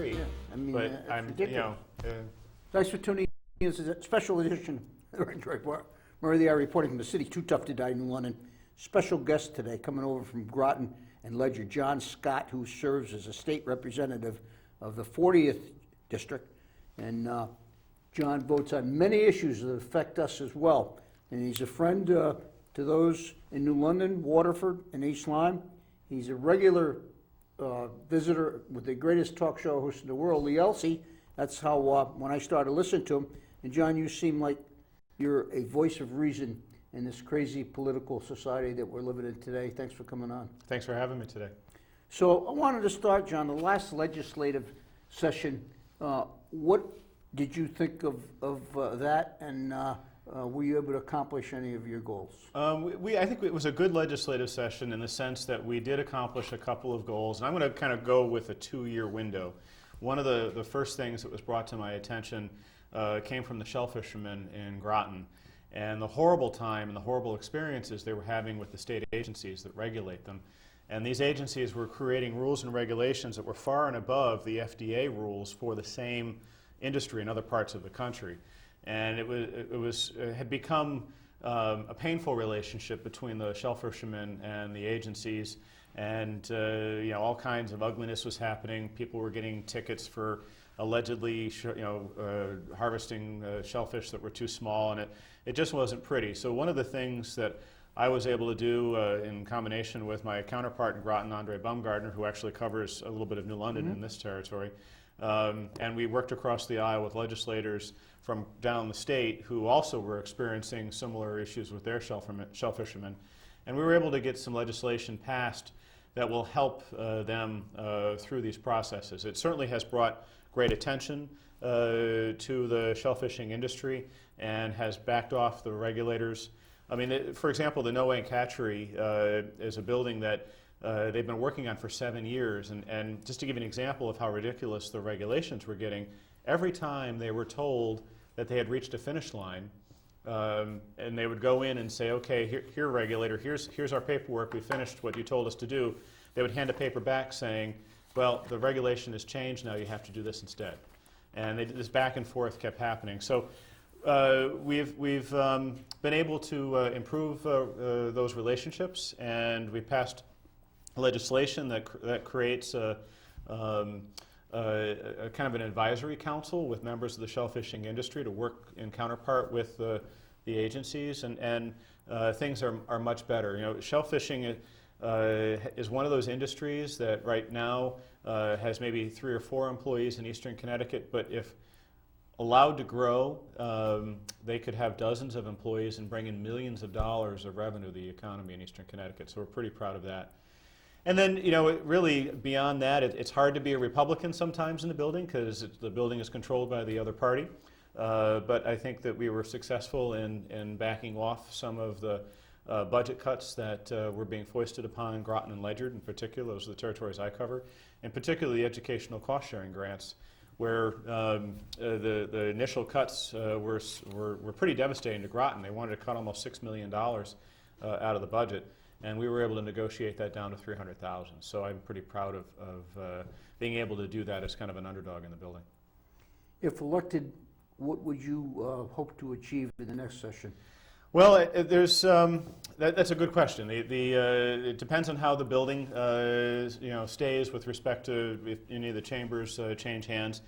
agree. Yeah, I mean, but it's I'm, ridiculous. you know, Thanks for tuning in. This is a special edition of the Renshaw Report. Murray the Hour reporting from the city too tough to die in London. Special guest today coming over from Groton and Ledger, John Scott, who serves as a state representative of the 40th district. And John votes on many issues that affect us as well. And he's a friend to those in New London, Waterford, and East Lyme. He's a regular visitor with the greatest talk show host in the world, Lee Elsey. That's how, when I started listening to him, and John, you seem like you're a voice of reason in this crazy political society that we're living in today. Thanks for coming on. thanks for having me today. So I wanted to start, John, the last legislative session. What did you think of that, and were you able to accomplish any of your goals? I think it was a good legislative session in the sense that we did accomplish a couple of goals, and I'm going to kind of go with a 2-year window. One of the first things that was brought to my attention came from the shellfishermen in Groton, and the horrible time and the horrible experiences they were having with the state agencies that regulate them. And these agencies were creating rules and regulations that were far and above the FDA rules for the same industry in other parts of the country. And it had become a painful relationship between the shellfishermen and the agencies, and all kinds of ugliness was happening. People were getting tickets for allegedly harvesting shellfish that were too small, and it just wasn't pretty. So one of the things that I was able to do in combination with my counterpart in Groton, Andre Baumgartner, who actually covers a little bit of New London in this territory, and we worked across the aisle with legislators from down the state who also were experiencing similar issues with their shellfishermen. And we were able to get some legislation passed that will help them through these processes. It certainly has brought great attention to the shellfishing industry and has backed off the regulators. I mean, for example, the No Ank Hatchery is a building that they've been working on for 7 years. And just to give you an example of how ridiculous the regulations were getting, every time they were told that they had reached a finish line, and they would go in and say, okay, here regulator, here's our paperwork, we finished what you told us to do, they would hand a paper back saying, well, the regulation has changed, now you have to do this instead. And this back and forth kept happening. So we've been able to improve those relationships, and we passed legislation that creates a kind of an advisory council with members of the shellfishing industry to work in counterpart with the agencies, and things are much better. You know, shellfishing is one of those industries that right now has maybe 3 or 4 employees in Eastern Connecticut, but if allowed to grow, they could have dozens of employees and bring in millions of dollars of revenue to the economy in Eastern Connecticut. So we're pretty proud of that. And then, really beyond that, it's hard to be a Republican sometimes in the building because the building is controlled by the other party. But I think that we were successful in backing off some of the budget cuts that were being foisted upon Groton and Ledyard in particular. Those are the territories I cover, and particularly the educational cost-sharing grants, where the initial cuts were pretty devastating to Groton. They wanted to cut almost $6 million out of the budget, and we were able to negotiate that down to $300,000. So I'm pretty proud of being able to do that as kind of an underdog in the building. If elected, what would you hope to achieve in the next session? Well, that's a good question. It depends on how the building stays with respect to if any of the chambers change hands.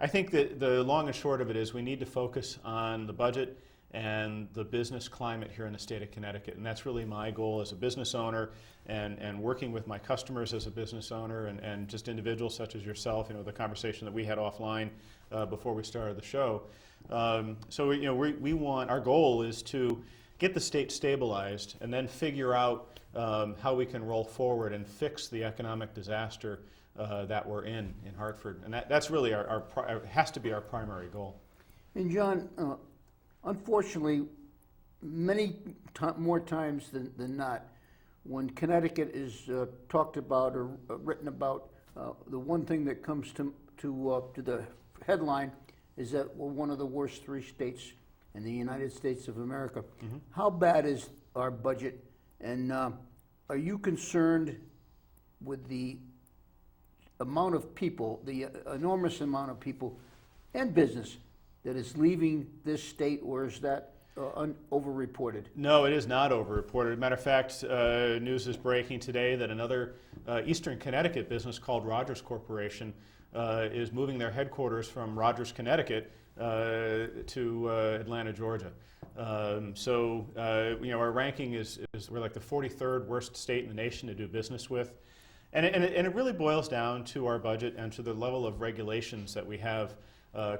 I think that the long and short of it is we need to focus on the budget and the business climate here in the state of Connecticut, and that's really my goal as a business owner, and working with my customers as a business owner, and just individuals such as yourself. The conversation that we had offline before we started the show. So we want, our goal is to get the state stabilized and then figure out how we can roll forward and fix the economic disaster that we're in Hartford, and that's really has to be our primary goal. And John, unfortunately, more times than not, when Connecticut is talked about or written about, the one thing that comes to the headline is that we're one of the worst 3 states in the United States of America. Mm-hmm. How bad is our budget, and are you concerned with the amount of people, the enormous amount of people and business that is leaving this state, or is that overreported? No, it is not overreported. Matter of fact, news is breaking today that another Eastern Connecticut business called Rogers Corporation is moving their headquarters from Rogers, Connecticut to Atlanta, Georgia. Our ranking is we're like the 43rd worst state in the nation to do business with. And it really boils down to our budget and to the level of regulations that we have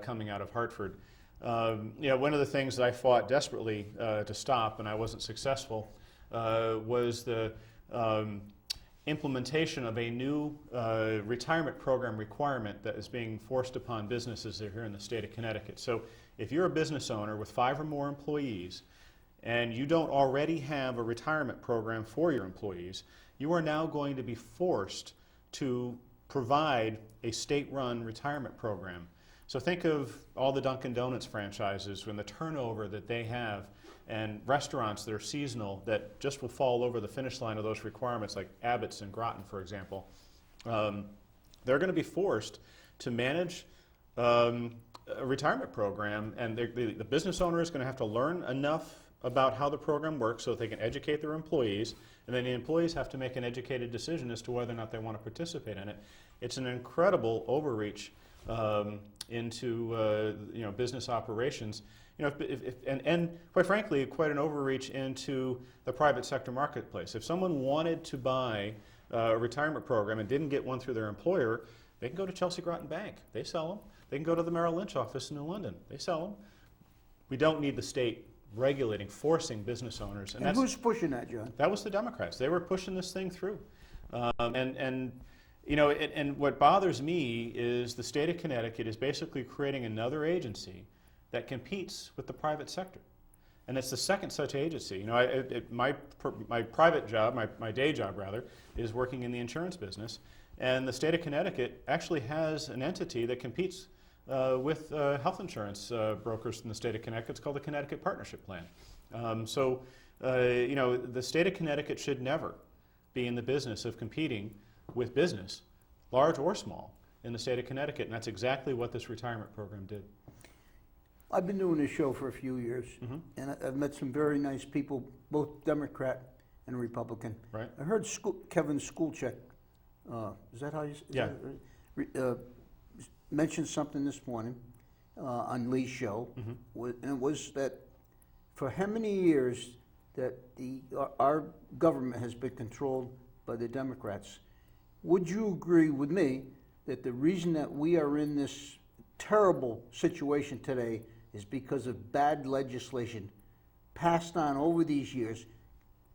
coming out of Hartford. One of the things that I fought desperately to stop, and I wasn't successful, was the implementation of a new retirement program requirement that is being forced upon businesses that are here in the state of Connecticut. So if you're a business owner with 5 or more employees and you don't already have a retirement program for your employees, you are now going to be forced to provide a state-run retirement program. So think of all the Dunkin' Donuts franchises and the turnover that they have, and restaurants that are seasonal that just will fall over the finish line of those requirements, like Abbott's and Groton, for example. They're going to be forced to manage a retirement program, and the business owner is going to have to learn enough about how the program works so that they can educate their employees, and then the employees have to make an educated decision as to whether or not they want to participate in it. It's an incredible overreach into business operations, and quite frankly, quite an overreach into the private sector marketplace. If someone wanted to buy a retirement program and didn't get one through their employer, they can go to Chelsea Groton Bank. They sell them. They can go to the Merrill Lynch office in New London. They sell them. We don't need the state regulating, forcing business owners. And who's pushing that, John? That was the Democrats. They were pushing this thing through. And what bothers me is the state of Connecticut is basically creating another agency that competes with the private sector. And it's the second such agency. My private job, my day job rather, is working in the insurance business. And the state of Connecticut actually has an entity that competes with health insurance brokers in the state of Connecticut. It's called the Connecticut Partnership Plan. The state of Connecticut should never be in the business of competing with business, large or small, in the state of Connecticut, and that's exactly what this retirement program did. I've been doing this show for a few years, and I've met some very nice people, both Democrat and Republican. Right. I heard Kevin Skulczyk, is that how you say Yeah. it? Mentioned something this morning on Lee's show, and it was that for how many years that our government has been controlled by the Democrats. Would you agree with me that the reason that we are in this terrible situation today is because of bad legislation passed on over these years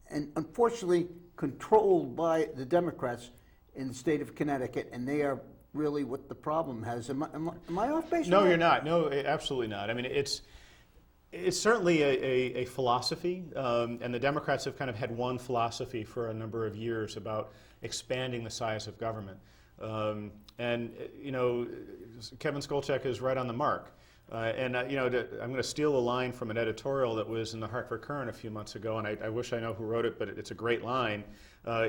and unfortunately controlled by the Democrats in the state of Connecticut, and they are really what the problem has? Am I off base? No, you're not. No, absolutely not. I mean, it's certainly a philosophy, and the Democrats have kind of had one philosophy for a number of years about expanding the size of government. Kevin Skulczyk is right on the mark. I'm going to steal a line from an editorial that was in the Hartford Courant a few months ago, and I wish I know who wrote it, but it's a great line,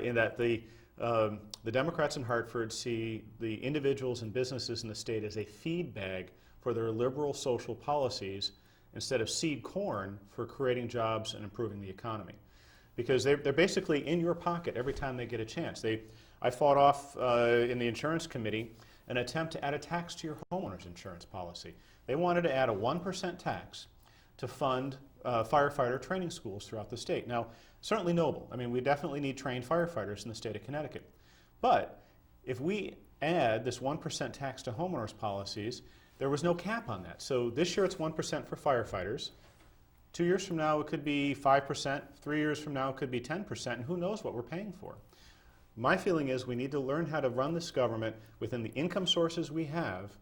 in that the Democrats in Hartford see the individuals and businesses in the state as a feed bag for their liberal social policies instead of seed corn for creating jobs and improving the economy. Because they're basically in your pocket every time they get a chance. I fought off in the insurance committee an attempt to add a tax to your homeowner's insurance policy. They wanted to add a 1% tax to fund firefighter training schools throughout the state. Now, certainly noble. I mean, we definitely need trained firefighters in the state of Connecticut. But if we add this 1% tax to homeowners policies, there was no cap on that. So this year it's 1% for firefighters. 2 years from now it could be 5%. 3 years from now it could be 10%. And who knows what we're paying for. My feeling is we need to learn how to run this government within the income sources we have,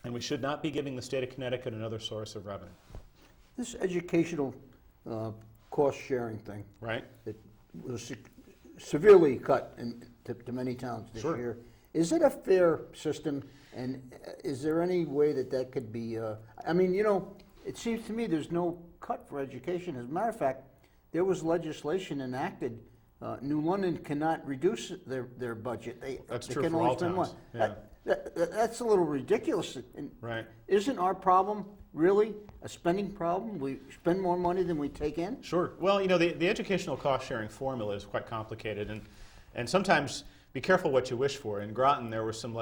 and we should not be giving the state of Connecticut another source of revenue. This educational cost-sharing thing, Right? that was severely cut to many towns this Sure. year. Is it a fair system, and is there any way that could be, it seems to me there's no cut for education. As a matter of fact, there was legislation enacted New London cannot reduce their budget. That's they true can for only all spend towns. one. Yeah. That's a little ridiculous. And Right. isn't our problem really a spending problem? We spend more money than we take in? Sure. Well, the educational cost sharing formula is quite complicated, and sometimes be careful what you wish for. In Groton, there were some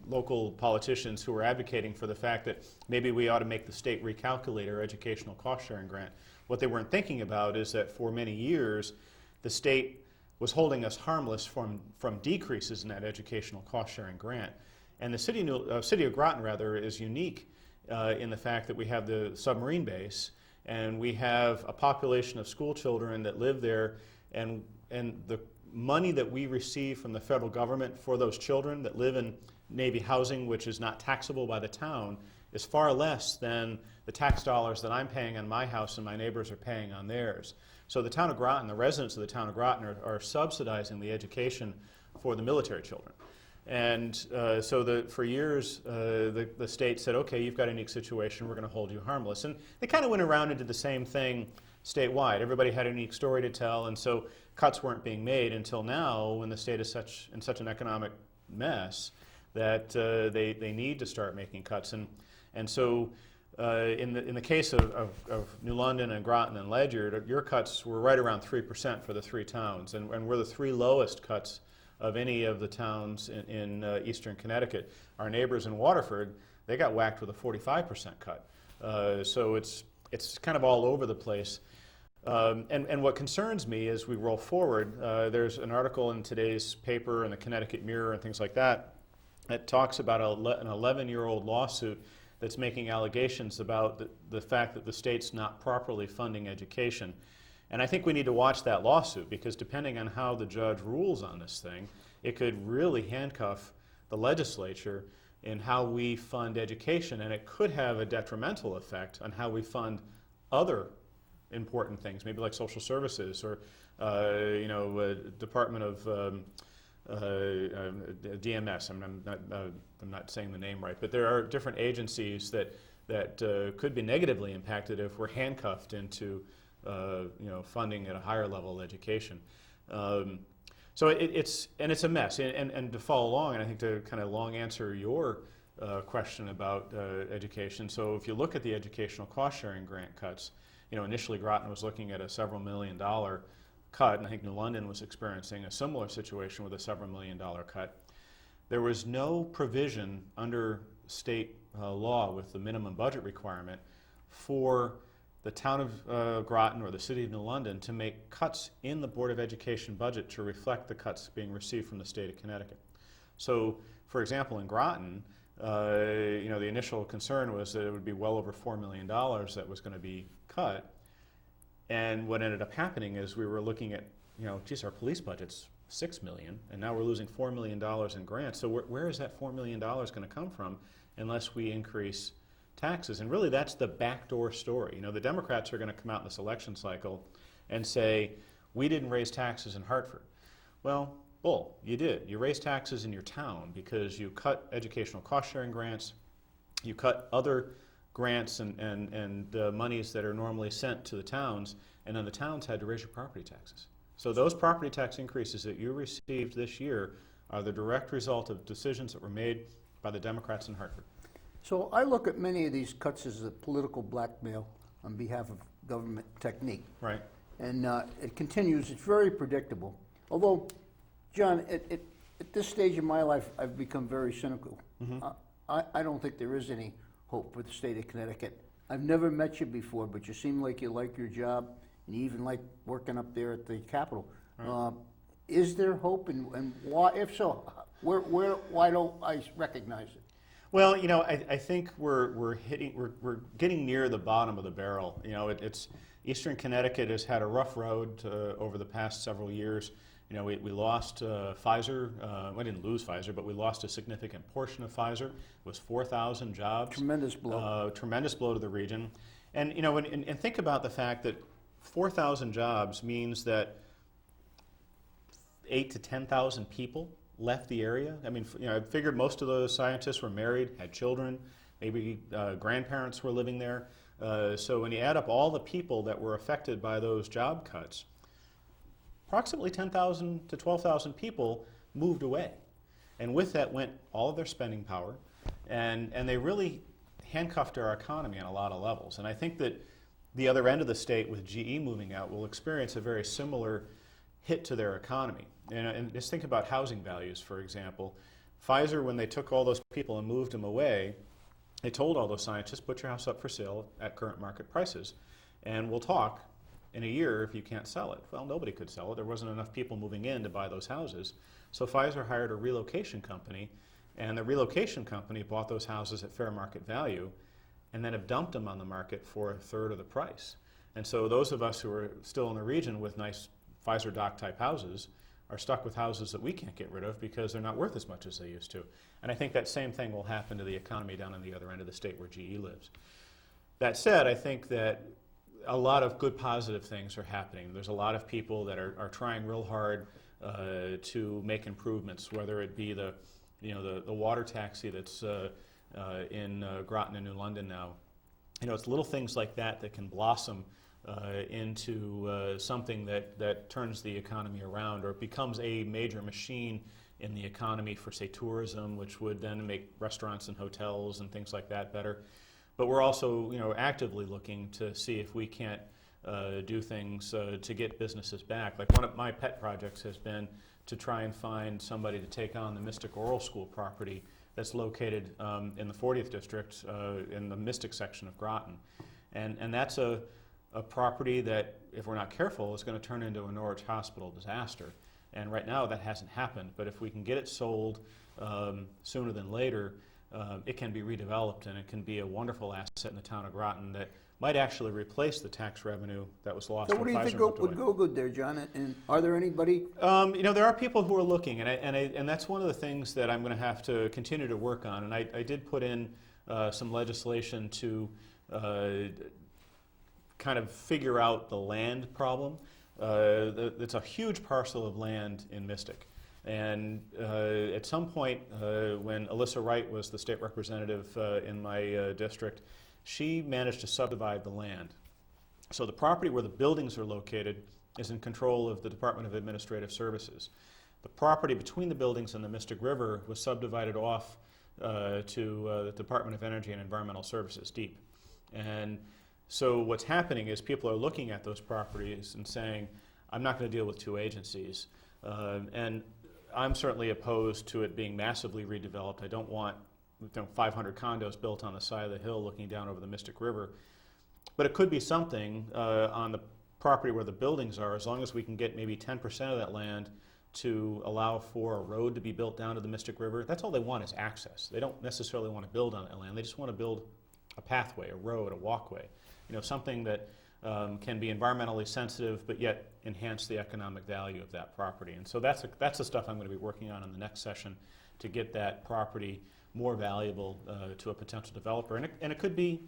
local politicians who were advocating for the fact that maybe we ought to make the state recalculate our educational cost sharing grant. What they weren't thinking about is that for many years, the state was holding us harmless from decreases in that educational cost sharing grant. And the city of Groton, rather, is unique in the fact that we have the submarine base, and we have a population of school children that live there, and the money that we receive from the federal government for those children that live in Navy housing, which is not taxable by the town, is far less than the tax dollars that I'm paying on my house and my neighbors are paying on theirs. So the town of Groton, the residents of the town of Groton are subsidizing the education for the military children. And so for years, the state said, okay, you've got a unique situation, we're going to hold you harmless. And they kind of went around and did the same thing statewide. Everybody had a unique story to tell, and so cuts weren't being made until now, when the state is in such an economic mess that they need to start making cuts. And so in the case of New London and Groton and Ledyard, your cuts were right around 3% for the three towns, and we're the three lowest cuts of any of the towns in eastern Connecticut. Our neighbors in Waterford, they got whacked with a 45% cut. So it's kind of all over the place. And what concerns me as we roll forward, there's an article in today's paper and the Connecticut Mirror and things like that that talks about an 11-year-old lawsuit that's making allegations about the fact that the state's not properly funding education. And I think we need to watch that lawsuit, because depending on how the judge rules on this thing, it could really handcuff the legislature in how we fund education, and it could have a detrimental effect on how we fund other important things, maybe like social services or Department of DMS. I'm not saying the name right, but there are different agencies that could be negatively impacted if we're handcuffed into funding at a higher level of education. So it's a mess. And to follow along, and I think to kind of long answer your question about education. So if you look at the educational cost sharing grant cuts, initially Groton was looking at a several $1 million cut, and I think New London was experiencing a similar situation with a several $1 million cut. There was no provision under state law with the minimum budget requirement for the town of Groton or the city of New London to make cuts in the Board of Education budget to reflect the cuts being received from the state of Connecticut. So, for example, in Groton, the initial concern was that it would be well over $4 million that was going to be cut. And what ended up happening is we were looking at, geez, our police budget's $6 million, and now we're losing $4 million in grants. So where is that $4 million going to come from unless we increase taxes? And really, that's the backdoor story. The Democrats are going to come out in this election cycle and say, we didn't raise taxes in Hartford. Well, bull, you did. You raised taxes in your town because you cut educational cost-sharing grants, you cut other grants and monies that are normally sent to the towns, and then the towns had to raise your property taxes. So those property tax increases that you received this year are the direct result of decisions that were made by the Democrats in Hartford. So I look at many of these cuts as a political blackmail on behalf of government technique. Right. And it continues. It's very predictable. Although, John, at this stage in my life, I've become very cynical. Mm-hmm. I don't think there is any hope for the state of Connecticut. I've never met you before, but you seem like you like your job, and you even like working up there at the Capitol. Right. Is there hope, and why? If so, why don't I recognize it? Well, I think we're getting near the bottom of the barrel. It's Eastern Connecticut has had a rough road over the past several years. We lost Pfizer. We didn't lose Pfizer, but we lost a significant portion of Pfizer. It was 4,000 jobs. Tremendous blow. Tremendous blow to the region. And and think about the fact that 4,000 jobs means that 8,000 to 10,000 people left the area. I mean, I figured most of those scientists were married, had children, maybe grandparents were living there. So when you add up all the people that were affected by those job cuts, approximately 10,000 to 12,000 people moved away. And with that went all of their spending power, and they really handcuffed our economy on a lot of levels. And I think that the other end of the state with GE moving out will experience a very similar hit to their economy. And just think about housing values, for example. Pfizer, when they took all those people and moved them away, they told all those scientists, put your house up for sale at current market prices, and we'll talk in a year if you can't sell it. Well, nobody could sell it. There wasn't enough people moving in to buy those houses. So Pfizer hired a relocation company, and the relocation company bought those houses at fair market value and then have dumped them on the market for a third of the price. And so those of us who are still in the region with nice Pfizer dock type houses are stuck with houses that we can't get rid of because they're not worth as much as they used to. And I think that same thing will happen to the economy down on the other end of the state where GE lives. That said, I think that a lot of good positive things are happening. There's a lot of people that are trying real hard to make improvements, whether it be the water taxi that's in Groton and New London now. It's little things like that that can blossom into something that turns the economy around, or it becomes a major machine in the economy for, say, tourism, which would then make restaurants and hotels and things like that better. But we're also, actively looking to see if we can't do things to get businesses back. Like one of my pet projects has been to try and find somebody to take on the Mystic Oral School property that's located in the 40th District in the Mystic section of Groton. And that's a property that, if we're not careful, is going to turn into a Norwich Hospital disaster. And right now that hasn't happened, but if we can get it sold sooner than later, it can be redeveloped, and it can be a wonderful asset in the town of Groton that might actually replace the tax revenue that was lost. So what do you think would go good there, John? And are there anybody? There are people who are looking, and that's one of the things that I'm going to have to continue to work on. And I did put in some legislation to kind of figure out the land problem. It's a huge parcel of land in Mystic. And at some point, when Alyssa Wright was the state representative in my district, she managed to subdivide the land. So the property where the buildings are located is in control of the Department of Administrative Services. The property between the buildings and the Mystic River was subdivided off to the Department of Energy and Environmental Services, DEEP. And so what's happening is people are looking at those properties and saying, I'm not going to deal with two agencies. And I'm certainly opposed to it being massively redeveloped. I don't want 500 condos built on the side of the hill looking down over the Mystic River. But it could be something on the property where the buildings are, as long as we can get maybe 10% of that land to allow for a road to be built down to the Mystic River. That's all they want is access. They don't necessarily want to build on that land. They just want to build a pathway, a road, a walkway. Something that can be environmentally sensitive, but yet enhance the economic value of that property. And so that's the stuff I'm going to be working on in the next session to get that property more valuable to a potential developer. And it could be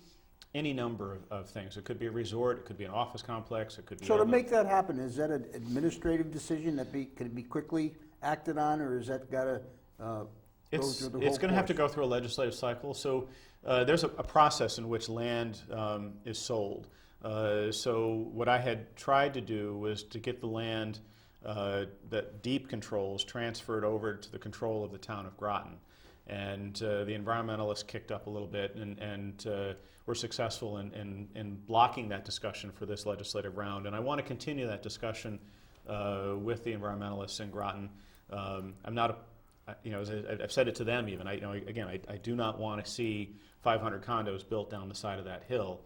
any number of things. It could be a resort, it could be an office complex, it could be... So to make that happen, is that an administrative decision that can it be quickly acted on, or is that got to go through the whole It's going to have to course? go through a legislative cycle. So there's a process in which land is sold. So what I had tried to do was to get the land that DEEP controls transferred over to the control of the town of Groton. And the environmentalists kicked up a little bit and were successful in blocking that discussion for this legislative round. And I want to continue that discussion with the environmentalists in Groton. I'm not, as I've said it to them even, I do not want to see 500 condos built down the side of that hill.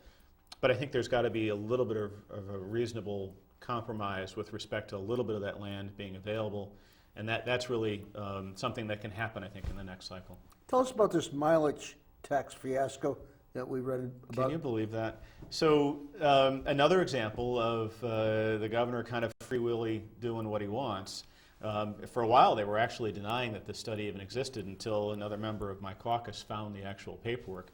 But I think there's got to be a little bit of a reasonable compromise with respect to a little bit of that land being available. And that's really something that can happen, I think, in the next cycle. Tell us about this mileage tax fiasco that we read about. Can you believe that? So another example of the governor kind of free-willy doing what he wants. For a while, they were actually denying that this study even existed until another member of my caucus found the actual paperwork.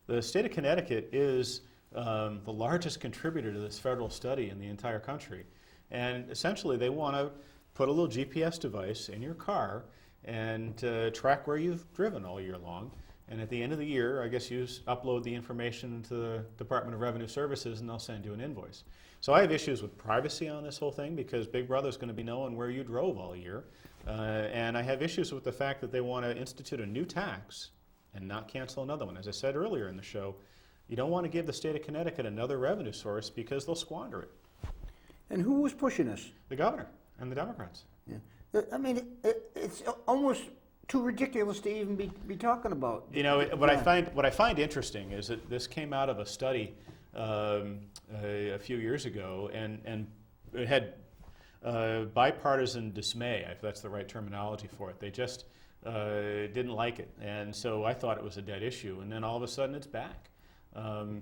The state of Connecticut is the largest contributor to this federal study in the entire country. And essentially, they want to put a little GPS device in your car and track where you've driven all year long. And at the end of the year, I guess you upload the information into the Department of Revenue Services and they'll send you an invoice. So I have issues with privacy on this whole thing because Big Brother's going to be knowing where you drove all year. And I have issues with the fact that they want to institute a new tax and not cancel another one. As I said earlier in the show, you don't want to give the state of Connecticut another revenue source because they'll squander it. And who was pushing this? The governor and the Democrats. Yeah. I mean, it's almost too ridiculous to even be talking about. You know, what I find interesting is that this came out of a study a few years ago, and it had bipartisan dismay, if that's the right terminology for it. They just didn't like it, and so I thought it was a dead issue, and then all of a sudden it's back. You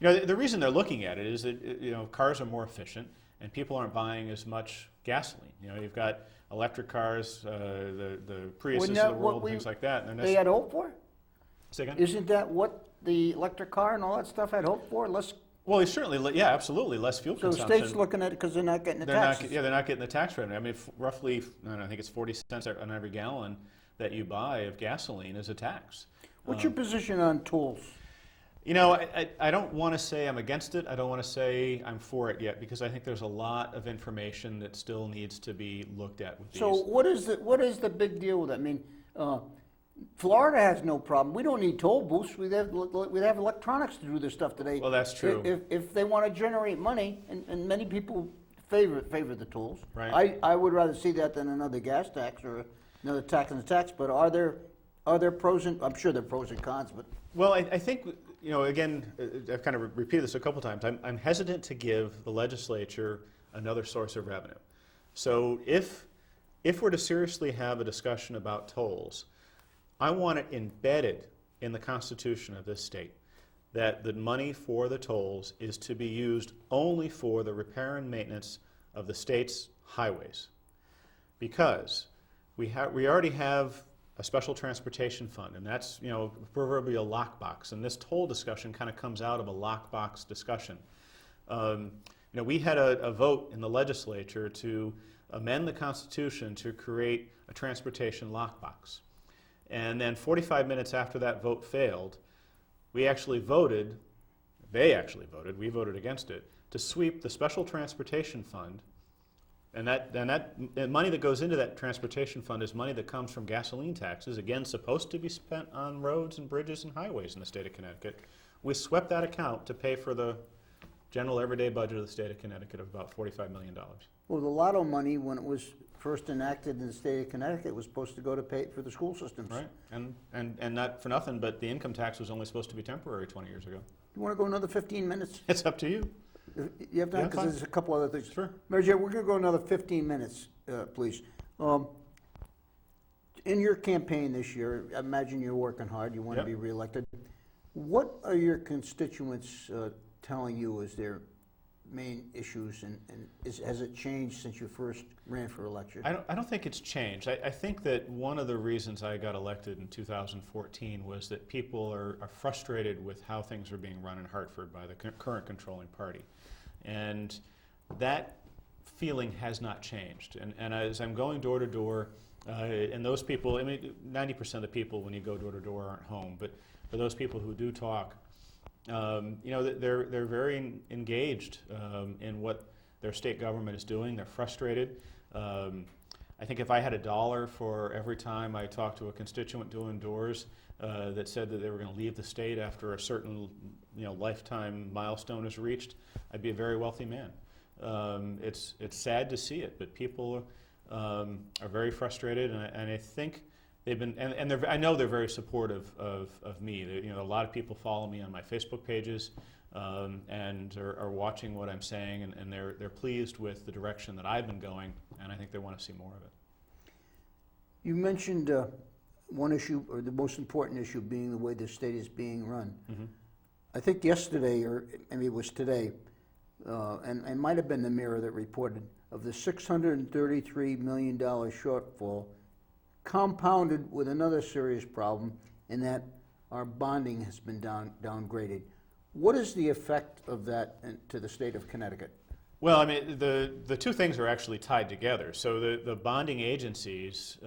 know, the reason they're looking at it is that cars are more efficient, and people aren't buying as much gasoline. You know, you've got electric cars, the Priuses of the world, things like that. And they had hoped for? Say again? Isn't that what the electric car and all that stuff had hoped for? Well, it's certainly, yeah, absolutely, less fuel consumption. So the state's looking at it because they're not getting the taxes. They're not getting the tax revenue. I mean, roughly, I think it's 40 cents on every gallon that you buy of gasoline is a tax. What's your position on tolls? You know, I don't want to say I'm against it. I don't want to say I'm for it yet because I think there's a lot of information that still needs to be looked at with these. So what is the big deal with that? I mean, Florida has no problem. We don't need toll booths. We have electronics to do this stuff today. Well, that's true. If they want to generate money, and many people favor the tolls. Right. I would rather see that than another gas tax or another tax on the tax. But are there pros and I'm sure there are pros and cons, but well, I think, again, I've kind of repeated this a couple times. I'm hesitant to give the legislature another source of revenue. So if we're to seriously have a discussion about tolls, I want it embedded in the Constitution of this state that the money for the tolls is to be used only for the repair and maintenance of the state's highways. Because we already have a special transportation fund, and that's, proverbial lockbox. And this toll discussion kind of comes out of a lockbox discussion. We had a vote in the legislature to amend the Constitution to create a transportation lockbox. And then 45 minutes after that vote failed, we voted against it, to sweep the special transportation fund. And that money that goes into that transportation fund is money that comes from gasoline taxes, again, supposed to be spent on roads and bridges and highways in the state of Connecticut. We swept that account to pay for the general everyday budget of the state of Connecticut of about $45 million. Well, the lotto money, when it was first enacted in the state of Connecticut, was supposed to go to pay for the school systems. Right, and not for nothing, but the income tax was only supposed to be temporary 20 years ago. You want to go another 15 minutes? It's up to you. You have time? Because there's a couple other things. Sure. Mary Jo, we're going to go another 15 minutes, please. In your campaign this year, I imagine you're working hard. You want to be reelected. What are your constituents telling you as their main issues, and has it changed since you first ran for election? I don't think it's changed. I think that one of the reasons I got elected in 2014 was that people are frustrated with how things are being run in Hartford by the current controlling party. And that feeling has not changed. And as I'm going door to door, and those people, 90% of the people when you go door to door aren't home, but for those people who do talk, they're very engaged in what their state government is doing. They're frustrated. I think if I had $1 for every time I talked to a constituent doing doors that said that they were going to leave the state after a certain lifetime milestone is reached, I'd be a very wealthy man. It's sad to see it, but people are very frustrated, and I think they've been, and I know they're very supportive of me. A lot of people follow me on my Facebook pages and are watching what I'm saying, and they're pleased with the direction that I've been going, and I think they want to see more of it. You mentioned one issue, or the most important issue, being the way the state is being run. Mm-hmm. I think yesterday, or maybe it was today, and it might have been the Mirror that reported, of the $633 million shortfall, compounded with another serious problem in that our bonding has been downgraded. What is the effect of that to the state of Connecticut? Well, the two things are actually tied together. So the bonding agencies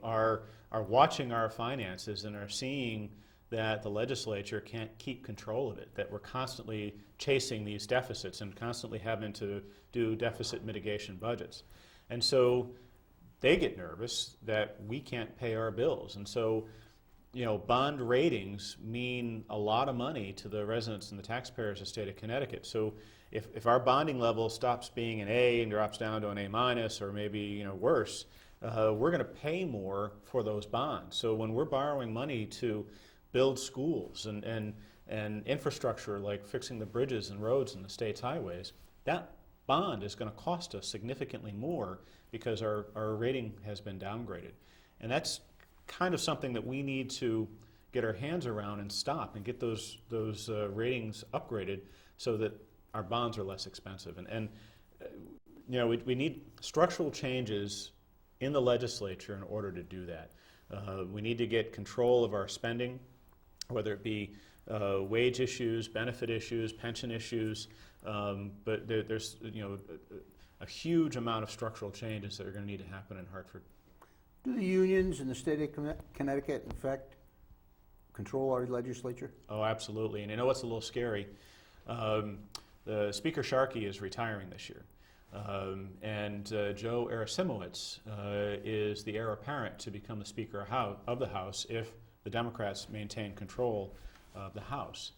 are watching our finances and are seeing that the legislature can't keep control of it, that we're constantly chasing these deficits and constantly having to do deficit mitigation budgets. And so they get nervous that we can't pay our bills. And so, bond ratings mean a lot of money to the residents and the taxpayers of the state of Connecticut. So if our bonding level stops being an A and drops down to an A minus or maybe worse, we're going to pay more for those bonds. So when we're borrowing money to build schools and infrastructure like fixing the bridges and roads and the state's highways, that bond is going to cost us significantly more because our rating has been downgraded. And that's kind of something that we need to get our hands around and stop and get those ratings upgraded so that our bonds are less expensive. We need structural changes in the legislature in order to do that. We need to get control of our spending, whether it be wage issues, benefit issues, pension issues, but there's a huge amount of structural changes that are going to need to happen in Hartford. Do the unions in the state of Connecticut, in fact, control our legislature? Oh, absolutely. And what's a little scary? The Speaker Sharkey is retiring this year. And Joe Arasimowicz is the heir apparent to become the Speaker of the House if the Democrats maintain control of the House.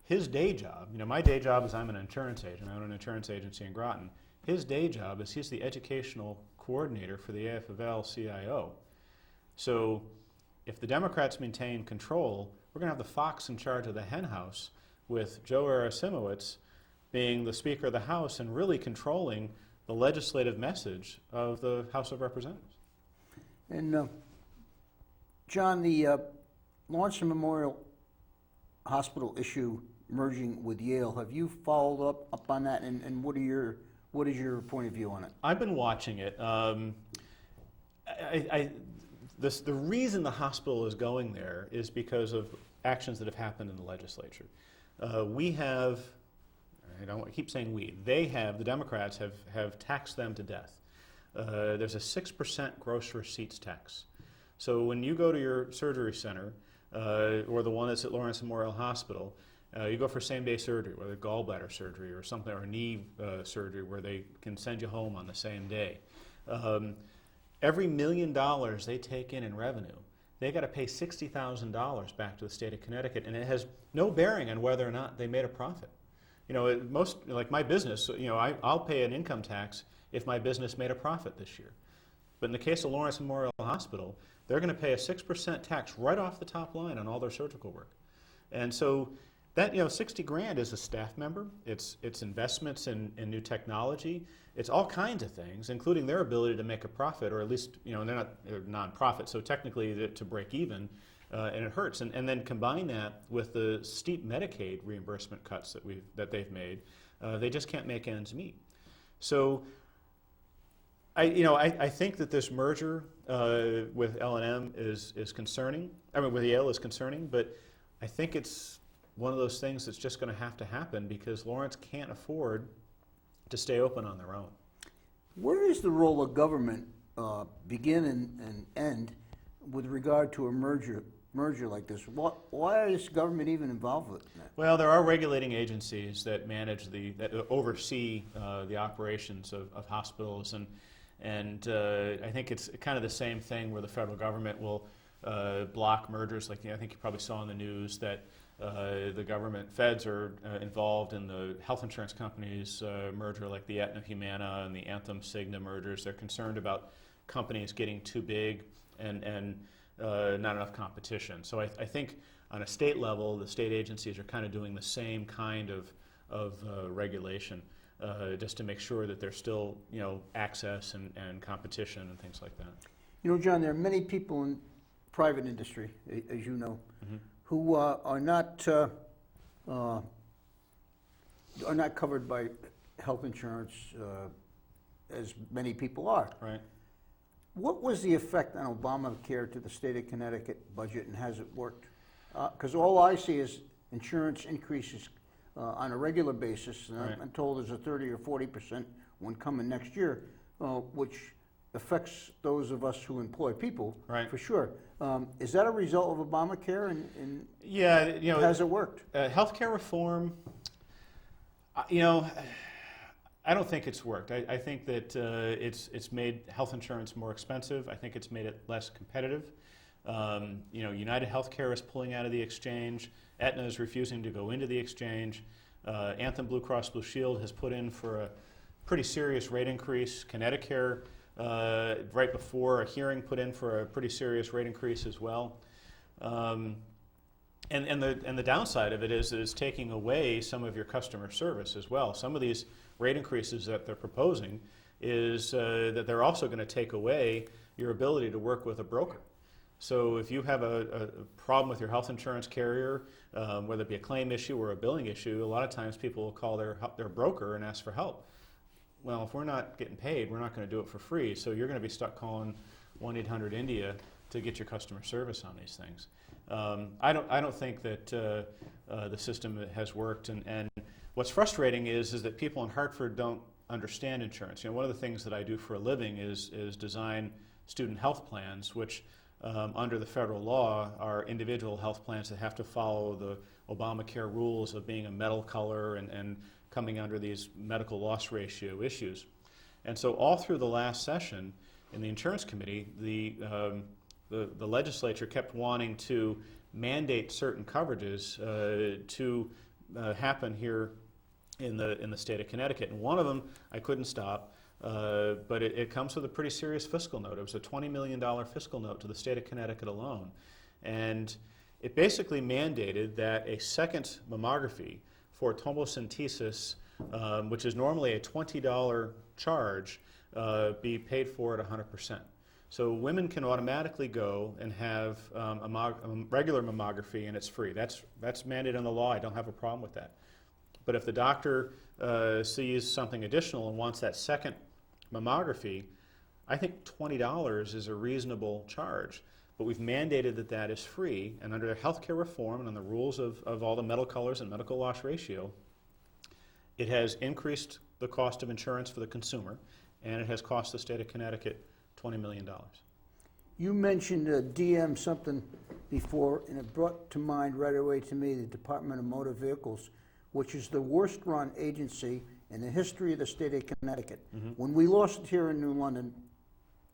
His day job, my day job is I'm an insurance agent. I own an insurance agency in Groton. His day job is he's the educational coordinator for the AFL-CIO. So if the Democrats maintain control, we're going to have the fox in charge of the hen house with Joe Arasimowicz being the Speaker of the House and really controlling the legislative message of the House of Representatives. And John, the Lawrence Memorial Hospital issue merging with Yale, have you followed up on that, and what is your point of view on it? I've been watching it. The reason the hospital is going there is because of actions that have happened in the legislature. I keep saying the Democrats have taxed them to death. There's a 6% gross receipts tax. So when you go to your surgery center, or the one that's at Lawrence Memorial Hospital, you go for same-day surgery, whether gallbladder surgery or something, or knee surgery where they can send you home on the same day. Every $1 million they take in revenue, they got to pay $60,000 back to the state of Connecticut, and it has no bearing on whether or not they made a profit. Like my business, I'll pay an income tax if my business made a profit this year. But in the case of Lawrence Memorial Hospital, they're going to pay a 6% tax right off the top line on all their surgical work. And so that, $60,000 is a staff member, it's investments in new technology, it's all kinds of things, including their ability to make a profit, or at least, they're non-profit, so technically to break even, and it hurts. And then combine that with the steep Medicaid reimbursement cuts that they've made, they just can't make ends meet. So I think that this merger with L&M is concerning. With Yale is concerning, but I think it's one of those things that's just going to have to happen because Lawrence can't afford to stay open on their own. Where does the role of government begin and end with regard to a merger like this? Why is government even involved with that? Well, there are regulating agencies that oversee the operations of hospitals, and I think it's kind of the same thing where the federal government will block mergers. Like I think you probably saw in the news that the government feds are involved in the health insurance companies merger, like the Aetna Humana and the Anthem Cigna mergers. They're concerned about companies getting too big and not enough competition. So I think on a state level, the state agencies are kind of doing the same kind of regulation just to make sure that there's still access and competition and things like that. John, there are many people in private industry, as you know, mm-hmm. who are not covered by health insurance as many people are. Right. What was the effect on Obamacare to the state of Connecticut budget, and has it worked? Because all I see is insurance increases on a regular basis, and right. I'm told there's a 30 or 40% one coming next year, which affects those of us who employ people, Right. for sure. Is that a result of Obamacare, and Yeah, has it worked? healthcare reform, I don't think it's worked. I think that it's made health insurance more expensive. I think it's made it less competitive. United Healthcare is pulling out of the exchange. Aetna is refusing to go into the exchange. Anthem Blue Cross Blue Shield has put in for a pretty serious rate increase. Connecticut, right before a hearing, put in for a pretty serious rate increase as well. And the downside of it is taking away some of your customer service as well. Some of these rate increases that they're proposing is that they're also going to take away your ability to work with a broker. So if you have a problem with your health insurance carrier, whether it be a claim issue or a billing issue, a lot of times people will call their broker and ask for help. Well, if we're not getting paid, we're not going to do it for free. So you're going to be stuck calling 1-800-INDIA to get your customer service on these things. I don't think that the system has worked. And what's frustrating is that people in Hartford don't understand insurance. One of the things that I do for a living is design student health plans, which under the federal law are individual health plans that have to follow the Obamacare rules of being a metal color and coming under these medical loss ratio issues. And so all through the last session in the insurance committee, the legislature kept wanting to mandate certain coverages to happen here in the state of Connecticut. And one of them I couldn't stop, but it comes with a pretty serious fiscal note. It was a $20 million fiscal note to the state of Connecticut alone. And it basically mandated that a second mammography for tomosynthesis, which is normally a $20 charge, be paid for at 100%. So women can automatically go and have a regular mammography and it's free. That's mandated in the law. I don't have a problem with that. But if the doctor sees something additional and wants that second mammography, I think $20 is a reasonable charge. But we've mandated that that is free, and under healthcare reform and on the rules of all the metal colors and medical loss ratio, it has increased the cost of insurance for the consumer, and it has cost the state of Connecticut $20 million. You mentioned DM something before, and it brought to mind right away to me the Department of Motor Vehicles, which is the worst run agency in the history of the state of Connecticut. Mm-hmm. When we lost it here in New London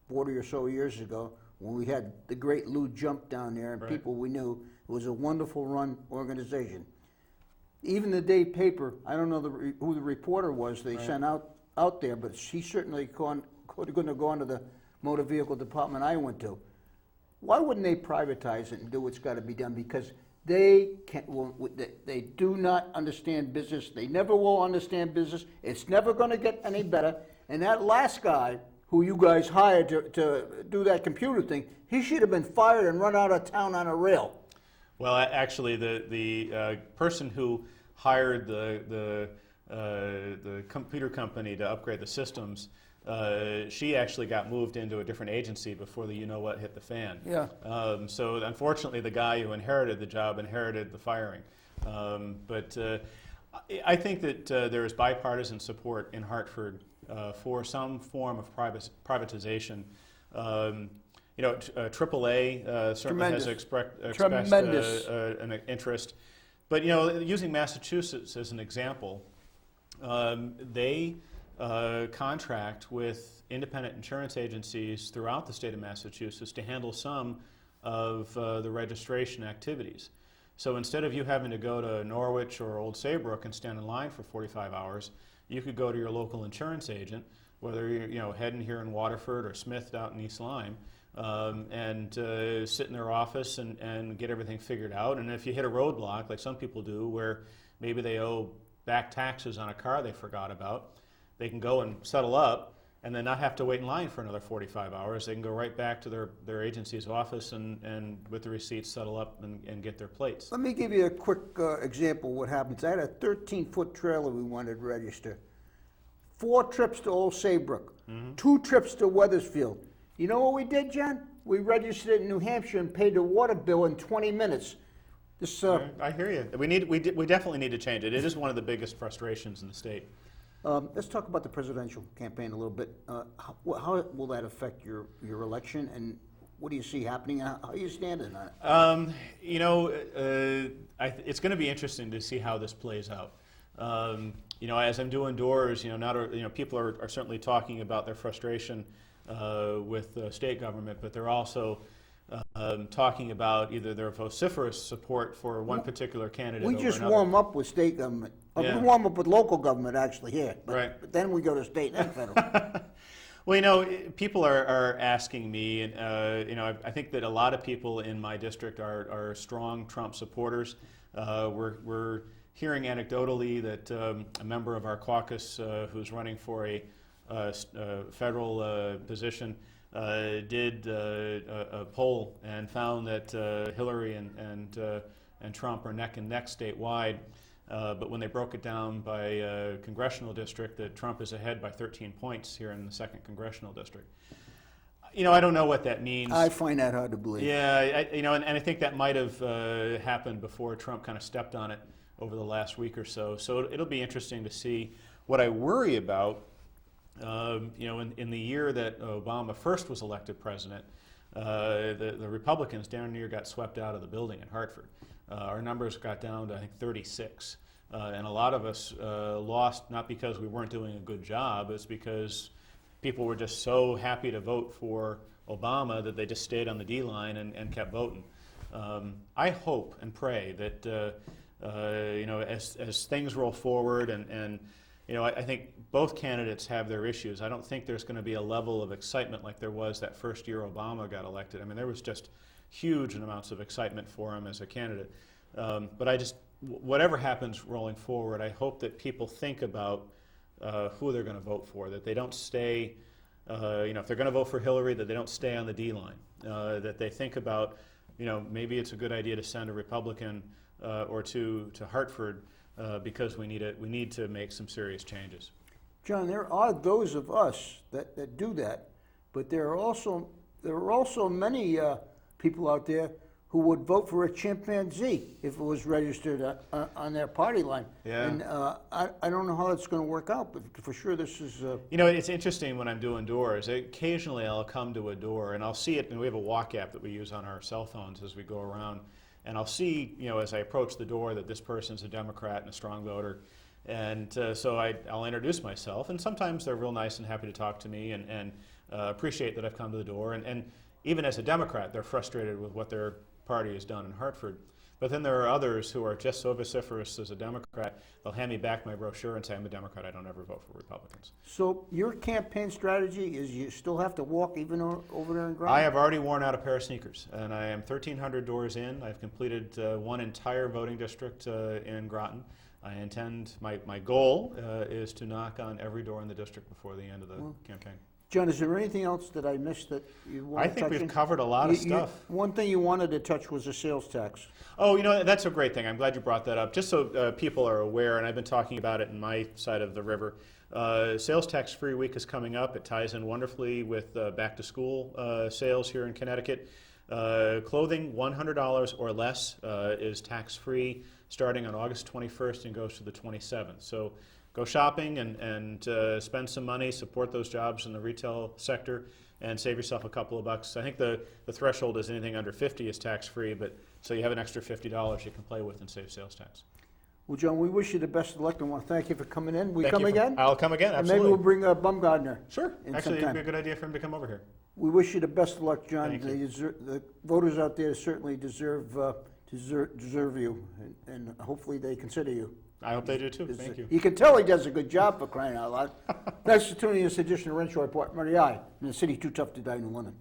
40 or so years ago, when we had the great Lou Jump down there and people we knew, it was a wonderful run organization. Even the day paper, I don't know who the reporter was they sent out there, but she certainly couldn't have gone to the motor vehicle department I went to. Why wouldn't they privatize it and do what's got to be done? Because they do not understand business. They never will understand business. It's never going to get any better. And that last guy who you guys hired to do that computer thing, he should have been fired and run out of town on a rail. Well, actually, the person who hired the computer company to upgrade the systems, she actually got moved into a different agency before the you-know-what hit the fan. Yeah. So unfortunately, the guy who inherited the job inherited the firing. But I think that there is bipartisan support in Hartford for some form of privatization. AAA certainly has expressed an interest. But using Massachusetts as an example, they contract with independent insurance agencies throughout the state of Massachusetts to handle some of the registration activities. So instead of you having to go to Norwich or Old Saybrook and stand in line for 45 hours, you could go to your local insurance agent, whether you're heading here in Waterford or Smith out in East Lyme, and sit in their office and get everything figured out. And if you hit a roadblock, like some people do, where maybe they owe back taxes on a car they forgot about, they can go and settle up and then not have to wait in line for another 45 hours. They can go right back to their agency's office and with the receipts settle up and get their plates. Let me give you a quick example of what happens. I had a 13-foot trailer we wanted to register. 4 trips to Old Saybrook, 2 trips to Weathersfield. You know what we did, John? We registered it in New Hampshire and paid the water bill in 20 minutes. I hear you. We definitely need to change it. It is one of the biggest frustrations in the state. Let's talk about the presidential campaign a little bit. How will that affect your election, and what do you see happening? How are you standing on it? It's going to be interesting to see how this plays out. As I'm doing doors, people are certainly talking about their frustration with the state government, but they're also talking about either their vociferous support for one particular candidate We over just another. warm up with state government. Yeah. We warm up with local government actually here, Right. but then we go to state and federal. Well, people are asking me, and I think that a lot of people in my district are strong Trump supporters. We're hearing anecdotally that a member of our caucus who's running for a federal position did a poll and found that Hillary and Trump are neck and neck statewide. But when they broke it down by congressional district, that Trump is ahead by 13 points here in the 2nd congressional district. I don't know what that means. I find that hard to believe. Yeah, and I think that might have happened before Trump kind of stepped on it over the last week or so. So it'll be interesting to see. What I worry about, in the year that Obama first was elected president, the Republicans down near got swept out of the building in Hartford. Our numbers got down to, I think, 36. And a lot of us lost not because we weren't doing a good job, it's because people were just so happy to vote for Obama that they just stayed on the D line and kept voting. I hope and pray that, as things roll forward and I think both candidates have their issues. I don't think there's going to be a level of excitement like there was that first year Obama got elected. I mean, there was just huge amounts of excitement for him as a candidate. But whatever happens rolling forward, I hope that people think about who they're going to vote for, that they don't stay, if they're going to vote for Hillary, that they don't stay on the D line, that they think about, maybe it's a good idea to send a Republican or two to Hartford because we need to make some serious changes. John, there are those of us that do that, but there are also many people out there who would vote for a chimpanzee if it was registered on their party line. Yeah. And I don't know how that's going to work out, but for sure this is... It's interesting when I'm doing doors. Occasionally I'll come to a door and I'll see it, and we have a walk app that we use on our cell phones as we go around, and I'll see, as I approach the door, that this person's a Democrat and a strong voter. And so I'll introduce myself, and sometimes they're real nice and happy to talk to me and appreciate that I've come to the door. And even as a Democrat, they're frustrated with what their party has done in Hartford. But then there are others who are just so vociferous as a Democrat, they'll hand me back my brochure and say, I'm a Democrat, I don't ever vote for Republicans. So your campaign strategy is you still have to walk even over there in Groton? I have already worn out a pair of sneakers, and I am 1,300 doors in. I've completed one entire voting district in Groton. I intend, my goal is to knock on every door in the district before the end of the campaign. John, is there anything else that I missed that you want to touch on? I think we've covered a lot of stuff. One thing you wanted to touch was the sales tax. Oh, that's a great thing. I'm glad you brought that up. Just so people are aware, and I've been talking about it in my side of the river, sales tax free week is coming up. It ties in wonderfully with back to school sales here in Connecticut. Clothing, $100 or less is tax free starting on August 21st and goes to the 27th. So go shopping and spend some money, support those jobs in the retail sector, and save yourself a couple of bucks. I think the threshold is anything under 50 is tax-free, but so you have an extra $50 you can play with and save sales tax. Well, John, we wish you the best of luck and want to thank you for coming in. Thank Come you again? I'll come again, And absolutely. maybe we'll bring Bumgardner. Sure. in Actually, it'd sometime. be a good idea for him to come over here. We wish you the best of luck, John. Thank you. The voters out there certainly deserve you, and hopefully they consider you. I hope they do too. Thank you. You can tell he does a good job for crying out loud. Thanks for tuning in to this edition of Renshaw Report. Murray, in the city too tough to die in London.